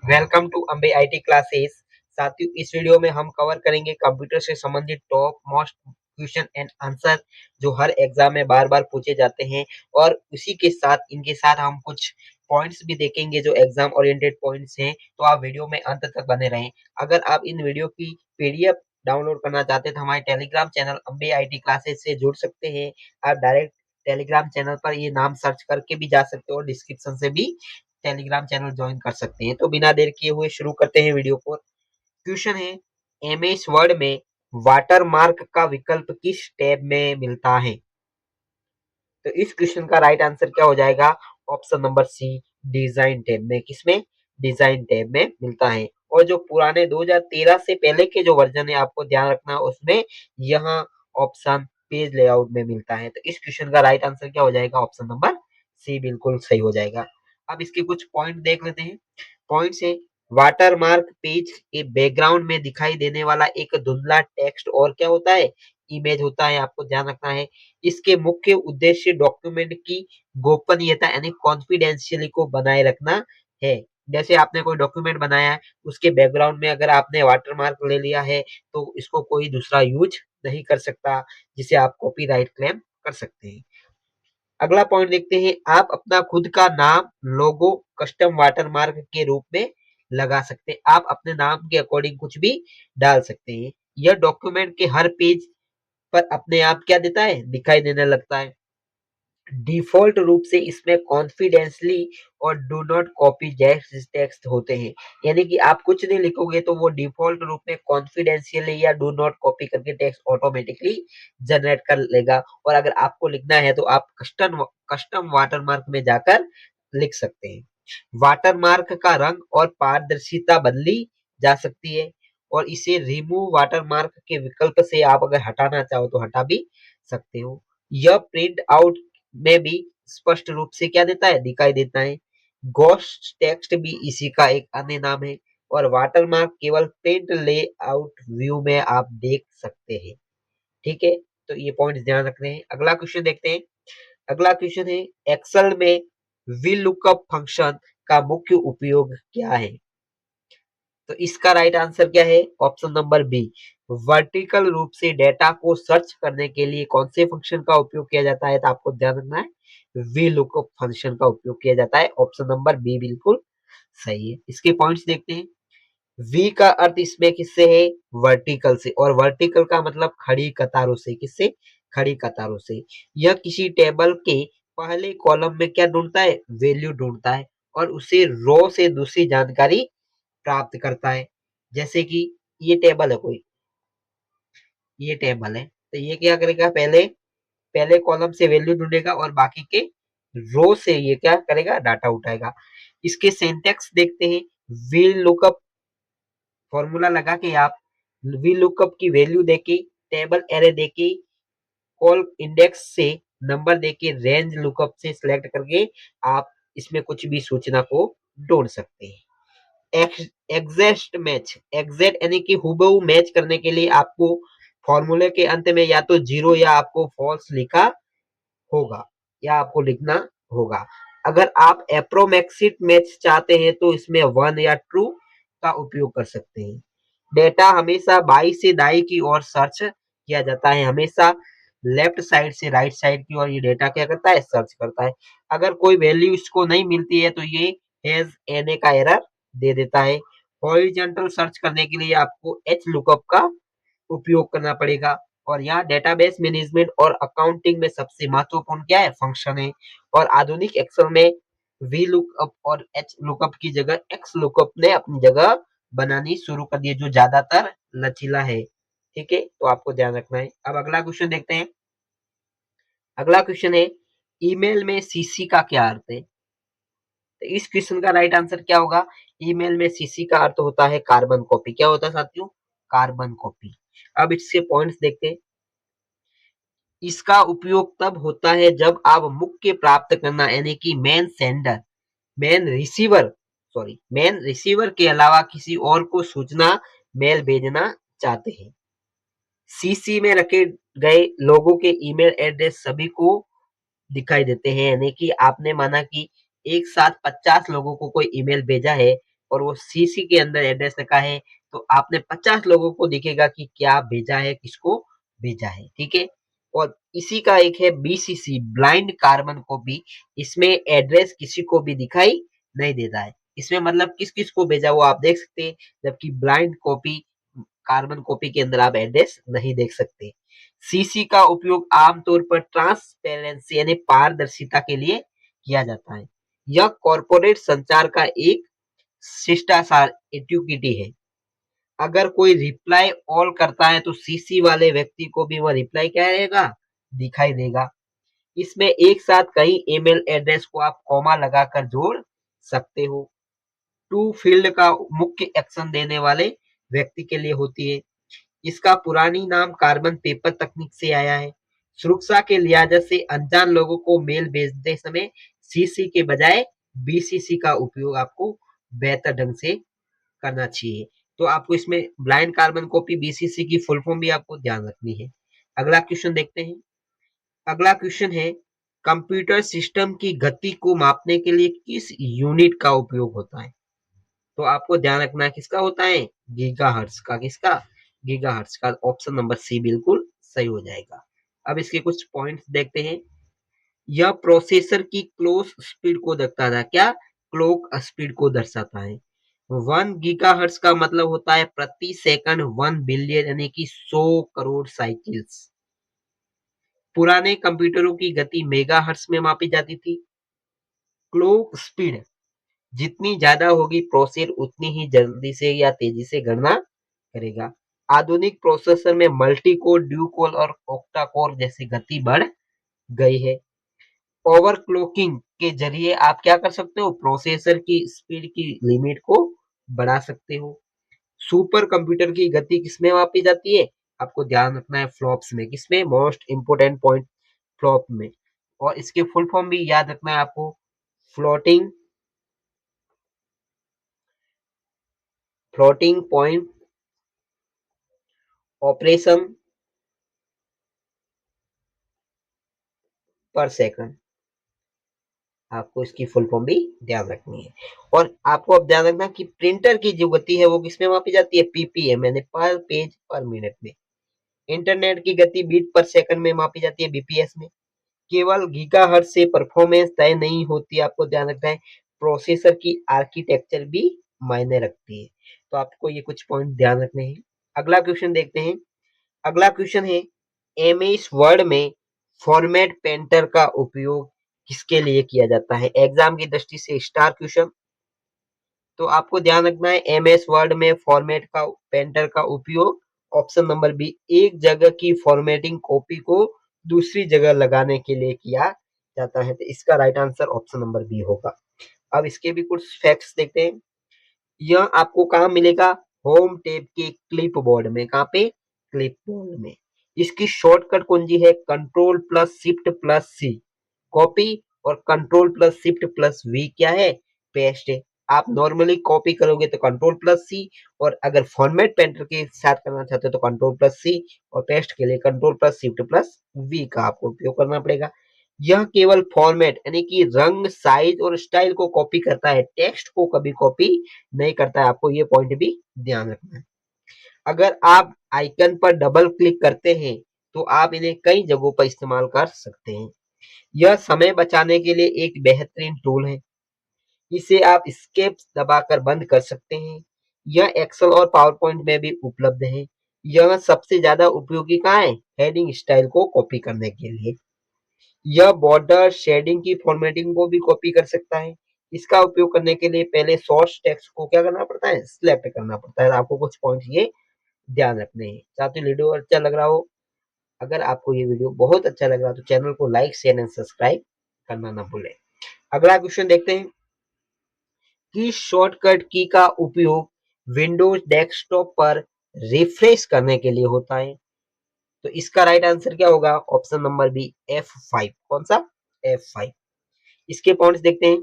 Welcome to Ambe IT classes. साथियों, इस video में हम कवर करेंगे कंप्यूटर से संबंधित top most question and answer जो हर एग्जाम में बार बार पूछे जाते हैं। और उसी के साथ इनके साथ हम कुछ पॉइंट्स भी देखेंगे जो एग्जाम ओरिएंटेड पॉइंट्स हैं। तो आप वीडियो में अंत तक बने रहें। अगर आप इन वीडियो की पीडीएफ डाउनलोड करना चाहते हैं तो हमारे Telegram channel Ambe IT classes से जुड़ सकते हैं। आप डायरेक्ट टेलीग्राम चैनल पर ये नाम सर्च करके भी जा सकते हो और डिस्क्रिप्शन से भी टेलीग्राम चैनल ज्वाइन कर सकते हैं। तो बिना देर किए हुए शुरू करते हैं वीडियो को। क्वेश्चन है, एमएस वर्ड में वाटर मार्क का विकल्प किस टैब में मिलता है? तो इस क्वेश्चन का राइट आंसर क्या हो जाएगा? Option number C, design tab में। किसमें? डिजाइन टैब में मिलता है। और जो पुराने 2013 से पहले के जो वर्जन है आपको ध्यान रखना, उसमें यहाँ ऑप्शन पेज लेआउट में मिलता है। तो इस क्वेश्चन का राइट आंसर क्या हो जाएगा? ऑप्शन नंबर सी बिल्कुल सही हो जाएगा। अब इसके कुछ पॉइंट देख लेते हैं। पॉइंट है, वाटर मार्क पेज के बैकग्राउंड में दिखाई देने वाला एक धुंधला टेक्स्ट और क्या होता है? इमेज होता है। आपको ध्यान रखना है। इसके मुख्य उद्देश्य डॉक्यूमेंट की गोपनीयता यानी कॉन्फिडेंशियली को बनाए रखना है। जैसे आपने कोई डॉक्यूमेंट बनाया है, उसके बैकग्राउंड में अगर आपने वाटरमार्क ले लिया है तो इसको कोई दूसरा यूज नहीं कर सकता, जिसे आप कॉपीराइट क्लेम कर सकते हैं। अगला पॉइंट देखते हैं, आप अपना खुद का नाम, लोगो, कस्टम वाटरमार्क के रूप में लगा सकते हैं। आप अपने नाम के अकॉर्डिंग कुछ भी डाल सकते हैं। यह डॉक्यूमेंट के हर पेज पर अपने आप क्या देता है? दिखाई देने लगता है। डिफॉल्ट रूप से इसमें कॉन्फिडेंसली और डू नॉट कॉपी जैसे टेक्स्ट होते हैं। यानी कि आप कुछ नहीं लिखोगे तो वो डिफॉल्ट रूप में कॉन्फिडेंशियली या डू नॉट कॉपी करके टेक्स्ट ऑटोमेटिकली जनरेट कर लेगा। और अगर आपको लिखना है तो आप कस्टम वाटरमार्क में जाकर लिख सकते हैं। वाटरमार्क का रंग और पारदर्शिता बदली जा सकती है। और इसे रिमूव वाटरमार्क के विकल्प से आप अगर हटाना चाहो तो हटा भी सकते हो। यह प्रिंट आउट में भी स्पष्ट रूप से क्या देता है? दिखाई देता है। घोस्ट टेक्स्ट भी इसी का एक अन्य नाम है। और वाटरमार्क केवल प्रिंट लेआउट व्यू में आप देख सकते हैं। ठीक है, तो ये पॉइंट ध्यान रखने हैं। अगला क्वेश्चन देखते हैं। अगला क्वेश्चन है, एक्सेल में वी लुकअप फंक्शन का मुख्य उपयोग क्या है? तो इसका राइट आंसर क्या है? ऑप्शन नंबर बी, वर्टिकल रूप से डेटा को सर्च करने के लिए कौन से फंक्शन का उपयोग किया जाता है? तो आपको ध्यान रखना है, वी लुकअप फंक्शन का उपयोग किया जाता है। ऑप्शन नंबर बी बिल्कुल सही है। इसके पॉइंट्स देखते हैं। वी का अर्थ इसमें किससे है? वर्टिकल से। और वर्टिकल का मतलब खड़ी कतारों से। किससे? खड़ी कतारों से। यह किसी टेबल के पहले कॉलम में क्या ढूंढता है? वैल्यू ढूंढता है और उसे रो से दूसरी जानकारी प्राप्त करता है। जैसे कि ये टेबल है कोई, ये टेबल है तो ये क्या करेगा? पहले पहले कॉलम से वैल्यू ढूंढेगा और बाकी के रो से ये क्या करेगा? डाटा उठाएगा। इसके सिंटैक्स देखते हैं। वी लुकअप फॉर्मूला लगा के आप वी लुकअप की वैल्यू देके, टेबल एरे देके, कॉल इंडेक्स से नंबर देके, रेंज लुकअप से सिलेक्ट करके आप इसमें कुछ भी सूचना को ढूंढ सकते हैं। एग्जैक्ट मैच, एग्जैक्ट यानी कि हुबहू मैच करने के लिए आपको फॉर्मूले के अंत में या तो जीरो या आपको फॉल्स लिखा होगा या आपको लिखना होगा। अगर आप अप्रोक्सीमेट मैच चाहते हैं तो इसमें वन या ट्रू का उपयोग कर सकते हैं। डेटा हमेशा बाई से दाई की ओर सर्च किया जाता है। हमेशा लेफ्ट साइड से राइट साइड की ओर ये डेटा क्या करता है? सर्च करता है। अगर कोई वैल्यू इसको नहीं मिलती है तो ये हैज एन का एरर दे देता है। हॉरिजॉन्टल सर्च करने के लिए आपको एच लुकअप का उपयोग करना पड़ेगा। और यहाँ डेटाबेस मैनेजमेंट और अकाउंटिंग में सबसे महत्वपूर्ण क्या है? फंक्शन है। और आधुनिक एक्सेल में वी लुकअप और एच लुकअप की जगह एक्स लुकअप ने अपनी जगह बनानी शुरू कर दी है, जो ज्यादातर लचीला है। ठीक है, तो आपको ध्यान रखना है। अब अगला क्वेश्चन देखते हैं। अगला क्वेश्चन है, ईमेल में सीसी का क्या अर्थ है? तो इस क्वेश्चन का राइट आंसर क्या होगा? ईमेल में सीसी का अर्थ होता है कार्बन कॉपी। क्या होता है साथियों? Carbon copy. अब इसके पॉइंट्स देखते हैं। इसका उपयोग तब होता है जब आप मुख्य प्राप्त करना यानी कि main sender, main receiver main receiver के अलावा किसी और को सूचना मेल भेजना चाहते हैं। सीसी में रखे गए लोगों के ईमेल एड्रेस सभी को दिखाई देते हैं। यानी कि आपने माना कि एक साथ 50 लोगों को कोई ईमेल भेजा है और वो सीसी के अंदर एड्रेस रखा है, तो आपने 50 लोगों को दिखेगा कि क्या भेजा है, किसको भेजा है, ठीक है। और इसी का एक है बीसीसी, ब्लाइंड कार्बन कॉपी। इसमें एड्रेस किसी को भी दिखाई नहीं देता है। इसमें मतलब किस किस को भेजा वो आप देख सकते हैं, जबकि ब्लाइंड कॉपी, कार्बन कॉपी के अंदर आप एड्रेस नहीं देख सकते। सीसी का उपयोग आमतौर पर ट्रांसपेरेंसी यानी पारदर्शिता के लिए किया जाता है। यह कॉर्पोरेट संचार का एक शिष्टाचार एटिक्यूट है। अगर कोई रिप्लाई ऑल करता है तो सीसी वाले व्यक्ति को भी वह रिप्लाई क्या रहेगा, दिखाई देगा। इसमें एक साथ कई ईमेल एड्रेस को आप कॉमा लगाकर जोड़ सकते हो। टू फील्ड का मुख्य एक्शन देने वाले व्यक्ति के लिए होती है। इसका पुरानी नाम कार्बन पेपर तकनीक से आया है। सुरक्षा के लिहाज से अनजान लोगों को मेल भेजते समय सीसी के बजाय बीसीसी का उपयोग आपको बेहतर ढंग से करना चाहिए। तो आपको इसमें ब्लाइंड कार्बन कॉपी बीसीसी की फुल फॉर्म भी आपको ध्यान रखनी है। अगला क्वेश्चन देखते हैं। अगला क्वेश्चन है, कंप्यूटर सिस्टम की गति को मापने के लिए किस यूनिट का उपयोग होता है? तो आपको ध्यान रखना है किसका होता है, गीगाहर्ट्ज का। किसका, गीगाहर्ट्ज का। ऑप्शन नंबर सी बिल्कुल सही हो जाएगा। अब इसके कुछ पॉइंट्स देखते हैं। यह प्रोसेसर की क्लॉक स्पीड को दर्शाता है। क्या, क्लॉक स्पीड को दर्शाता है। 1 गीगाहर्ट्ज का मतलब होता है प्रति सेकंड 1 बिलियन यानी कि 100 करोड़ साइकिल्स। पुराने कंप्यूटरों की गति मेगाहर्ट्ज में मापी जाती थी। क्लॉक स्पीड जितनी ज्यादा होगी प्रोसेसर उतनी ही जल्दी से या तेजी से गणना करेगा। आधुनिक प्रोसेसर में मल्टी कोर, ड्यू कोर और ऑक्टा कोर जैसी गति बढ़ गई है। ओवरक्लॉकिंग के जरिए आप क्या कर सकते हो, प्रोसेसर की स्पीड की लिमिट को बढ़ा सकते हो। सुपर कंप्यूटर की गति किसमें मापी जाती है, आपको ध्यान रखना है फ्लॉप्स में। किसमें, मोस्ट इंपोर्टेंट पॉइंट, फ्लॉप में। और इसके फुल फॉर्म भी याद रखना है आपको, फ्लोटिंग फ्लोटिंग पॉइंट ऑपरेशन पर सेकंड। आपको इसकी फुल फॉर्म भी ध्यान रखनी है। और आपको अब ध्यान रखना कि प्रिंटर की जो गति है वो किसमें मापी जाती है, पीपीएम यानी पर पेज पर मिनट में। इंटरनेट की गति बीट पर सेकंड में मापी जाती है, बीपीएस में। केवल गीगाहर्ट्ज से परफॉर्मेंस तय नहीं होती, आपको ध्यान रखना है प्रोसेसर की आर्किटेक्चर भी मायने रखती है। तो आपको ये कुछ पॉइंट ध्यान रखने हैं। अगला क्वेश्चन देखते हैं। अगला क्वेश्चन है, एमएस वर्ड में फॉर्मेट पेंटर का उपयोग किसके लिए किया जाता है? एग्जाम की दृष्टि से स्टार क्वेश्चन। तो आपको ध्यान रखना है एमएस वर्ड में फॉर्मेट का पेंटर का उपयोग ऑप्शन नंबर बी, एक जगह की फॉर्मेटिंग कॉपी को दूसरी जगह लगाने के लिए किया जाता है। तो इसका right answer option number B होगा। अब इसके भी कुछ फैक्ट्स देखते हैं। यह आपको कहाँ मिलेगा, होम टैब के क्लिप बोर्ड में। कहाँ पे, क्लिप बोर्ड में। इसकी शॉर्टकट कुंजी है control plus shift plus C copy, और control plus shift plus V क्या है, पेस्ट है। आप नॉर्मली कॉपी करोगे तो कंट्रोल प्लस सी, और अगर फॉर्मेट पेंटर के साथ करना चाहते हो तो कंट्रोल प्लस सी, और पेस्ट के लिए control plus shift plus V का आपको उपयोग करना पड़ेगा। यह केवल फॉर्मेट यानी कि रंग, साइज और स्टाइल को कॉपी करता है, टेक्स्ट को कभी कॉपी नहीं करता है। आपको ये पॉइंट भी ध्यान रखना है। अगर आप आइकन पर डबल क्लिक करते हैं तो आप इन्हें कई जगहों पर इस्तेमाल कर सकते हैं। यह समय बचाने के लिए एक बेहतरीन टूल है। इसे आप एस्केप दबाकर बंद कर सकते हैं। यह एक्सेल और पावर पॉइंट में भी उपलब्ध है। यह सबसे ज्यादा उपयोगी कहाँ है, हेडिंग स्टाइल को कॉपी करने के लिए। यह बॉर्डर, शेडिंग की फॉर्मेटिंग को भी कॉपी कर सकता है। इसका उपयोग करने के लिए पहले सोर्स टेक्स्ट को क्या करना पड़ता है, सिलेक्ट करना पड़ता है। आपको कुछ पॉइंट ये ध्यान रखने हैं। साथियों, वीडियो अच्छा लग रहा हो, अगर आपको ये वीडियो बहुत अच्छा लग रहा है तो चैनल को लाइक, शेयर एंड सब्सक्राइब करना ना भूलें। अगला क्वेश्चन देखते हैं कि शॉर्टकट की का उपयोग विंडोज डेस्कटॉप पर रिफ्रेश करने के लिए होता है। तो इसका राइट आंसर क्या होगा, ऑप्शन नंबर बी, F5। कौन सा, F5। इसके पॉइंट्स देखते हैं।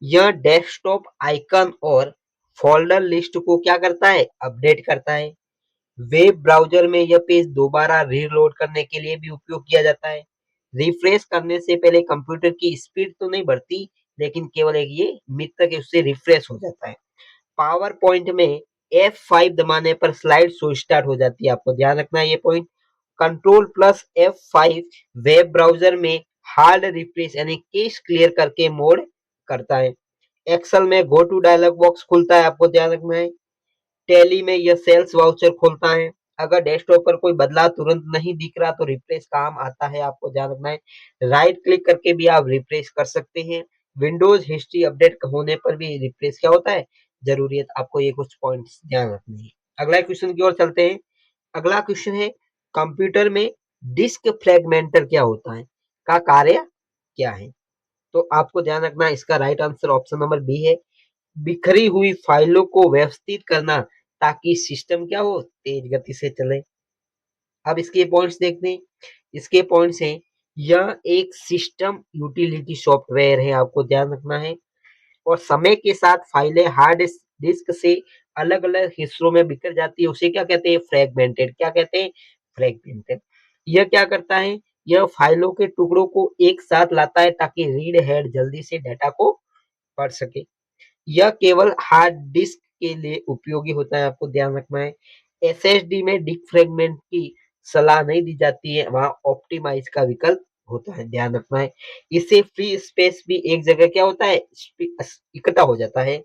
यह डेस्कटॉप आइकन और फोल्डर लिस्ट को क्या करता है, अपडेट करता है। वेब ब्राउजर में यह पेज दोबारा रीलोड करने के लिए भी उपयोग किया जाता है। रिफ्रेश करने से पहले कंप्यूटर की स्पीड तो नहीं बढ़ती, लेकिन केवल एक ये मित्र के उससे रिफ्रेश हो जाता है। पावर पॉइंट में F5 दबाने पर स्लाइड शो स्टार्ट हो जाती है। आपको ध्यान रखना है ये point. Control plus F5 web browser में हार्ड रिफ्रेश यानी कैश क्लियर करके मोड करता है। एक्सेल में गो टू डायलॉग बॉक्स खुलता है, आपको ध्यान रखना है। टैली में यह सेल्स वाउचर खोलता है। अगर डेस्कटॉप पर कोई बदलाव तुरंत नहीं दिख रहा तो रिफ्रेश काम आता है, आपको ध्यान रखना है। राइट क्लिक करके भी आप रिफ्रेश कर सकते हैं। विंडोज हिस्ट्री अपडेट होने पर भी रिफ्रेश क्या होता है, जरूरी है। आपको ये कुछ पॉइंट्स ध्यान रखने हैं। अगला क्वेश्चन की ओर चलते हैं। अगला क्वेश्चन है, कंप्यूटर में डिस्क फ्रेगमेंटर क्या होता है, का कार्य क्या है। तो आपको ध्यान रखना है, इसका right answer option number B है। बिखरी हुई फाइलों को व्यवस्थित करना ताकि सिस्टम क्या हो, तेज गति से चले। अब इसके पॉइंट्स देखते हैं। इसके पॉइंट्स हैं, यह एक सिस्टम यूटिलिटी सॉफ्टवेयर है, आपको ध्यान रखना है। और समय के साथ फाइलें हार्ड डिस्क से अलग अलग हिस्सों में बिखर जाती है, उसे क्या कहते हैं, फ्रेगमेंटेड। क्या कहते हैं, फ्रेगमेंटेड। यह क्या करता है, यह फाइलों के टुकड़ों को एक साथ लाता है ताकि रीड हेड जल्दी से डाटा को पढ़ सके। यह केवल हार्ड डिस्क के लिए उपयोगी होता है, आपको ध्यान रखना है। एसएसडी में डिस्क फ्रेगमेंट की सलाह नहीं दी जाती है, वहां ऑप्टिमाइज का विकल्प होता है, ध्यान रखना है। इससे फ्री स्पेस भी एक जगह क्या होता है, इकट्ठा हो जाता है।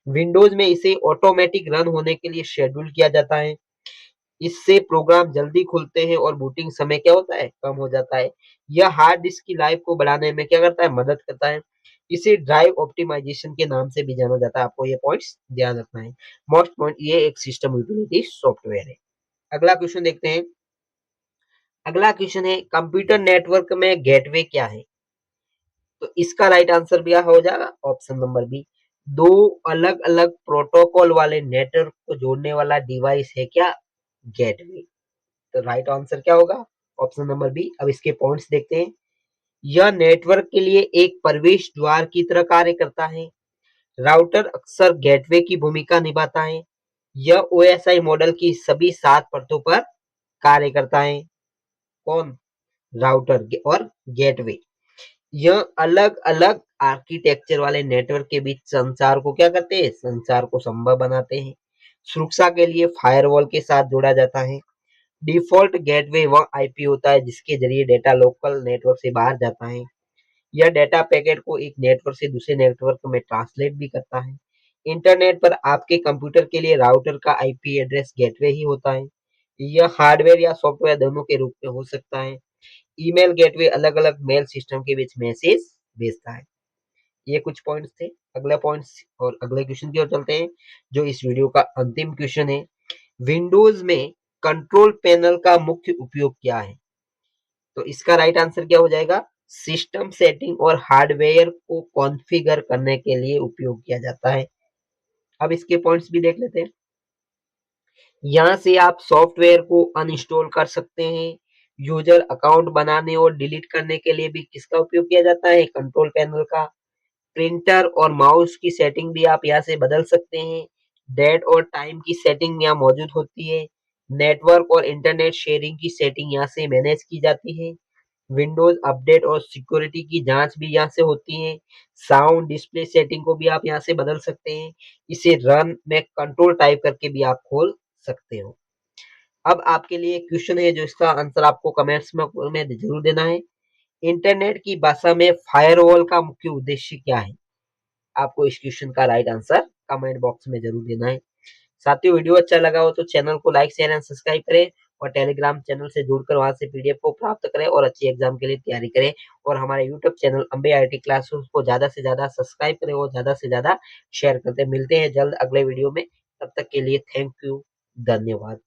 विंडोज में इसे ऑटोमेटिक रन होने के लिए शेड्यूल किया जाता है। इससे प्रोग्राम जल्दी खुलते हैं और बूटिंग समय क्या होता है, कम हो जाता है। यह हार्ड डिस्क की लाइफ को बढ़ाने में क्या करता है, मदद करता है। इसे ड्राइव ऑप्टिमाइजेशन के नाम से भी जाना जाता है, आपको ये पॉइंट्स ध्यान रखना है। मोस्ट पॉइंट, ये एक सिस्टम यूटिलिटी सॉफ्टवेयर है। अगला क्वेश्चन देखते हैं। अगला क्वेश्चन है, कंप्यूटर नेटवर्क में गेटवे क्या है। तो इसका राइट आंसर भी हो जाएगा ऑप्शन नंबर बी। दो अलग अलग प्रोटोकॉल वाले नेटवर्क को जोड़ने वाला डिवाइस है क्या, गेटवे। तो राइट आंसर क्या होगा, ऑप्शन नंबर बी। अब इसके पॉइंट्स देखते हैं। यह नेटवर्क के लिए एक प्रवेश द्वार की तरह कार्य करता है। राउटर अक्सर गेटवे की भूमिका निभाता है। यह ओएसआई मॉडल की सभी 7 परतों पर कार्य करता है। कौन, राउटर और गेटवे। यह अलग अलग आर्किटेक्चर वाले नेटवर्क के बीच संचार को क्या करते हैं, संचार को संभव बनाते हैं। सुरक्षा के लिए फायरवॉल के साथ जोड़ा जाता है। डिफॉल्ट गेटवे वह आईपी होता है जिसके जरिए डेटा लोकल नेटवर्क से बाहर जाता है। यह डेटा पैकेट को एक नेटवर्क से दूसरे नेटवर्क में ट्रांसलेट भी करता है। इंटरनेट पर आपके कंप्यूटर के लिए राउटर का आईपी एड्रेस गेटवे ही होता है। यह हार्डवेयर या सॉफ्टवेयर दोनों के रूप में हो सकता है। ईमेल गेटवे अलग अलग मेल सिस्टम के बीच मैसेज भेजता है। ये कुछ पॉइंट्स थे। अगला पॉइंट्स और अगले क्वेश्चन की ओर चलते हैं, जो इस वीडियो का अंतिम क्वेश्चन है। विंडोज में कंट्रोल पैनल का मुख्य उपयोग क्या है। तो इसका राइट आंसर क्या हो जाएगा, सिस्टम सेटिंग और हार्डवेयर को कॉन्फ़िगर करने के लिए उपयोग किया जाता है। अब इसके पॉइंट्स भी देख लेते हैं। यहाँ से आप सॉफ्टवेयर को अनइंस्टॉल कर सकते हैं। यूजर अकाउंट बनाने और डिलीट करने के लिए भी किसका उपयोग किया जाता है, कंट्रोल पैनल का। प्रिंटर और माउस की सेटिंग भी आप यहाँ से बदल सकते हैं। डेट और टाइम की सेटिंग यहाँ मौजूद होती है। नेटवर्क और इंटरनेट शेयरिंग की सेटिंग यहाँ से मैनेज की जाती है। विंडोज अपडेट और सिक्योरिटी की जांच भी यहाँ से होती है। साउंड डिस्प्ले सेटिंग को भी आप यहाँ से बदल सकते हैं। इसे रन में कंट्रोल टाइप करके भी आप खोल सकते हो। अब आपके लिए क्वेश्चन है, जो इसका आंसर आपको कमेंट्स में जरूर देना है। इंटरनेट की भाषा में फायरवॉल का मुख्य उद्देश्य क्या है। आपको इस क्वेश्चन का राइट आंसर कमेंट बॉक्स में जरूर देना है। साथियों, वीडियो अच्छा लगा हो तो चैनल को लाइक शेयर एंड सब्सक्राइब करें और टेलीग्राम चैनल से जुड़कर वहां से पीडीएफ को प्राप्त करें और अच्छी एग्जाम के लिए तैयारी करें। और हमारे YouTube channel Ambe IT classes को ज्यादा से ज्यादा सब्सक्राइब करें और ज्यादा से ज्यादा शेयर करते। मिलते हैं जल्द अगले वीडियो में, तब तक के लिए थैंक यू, धन्यवाद।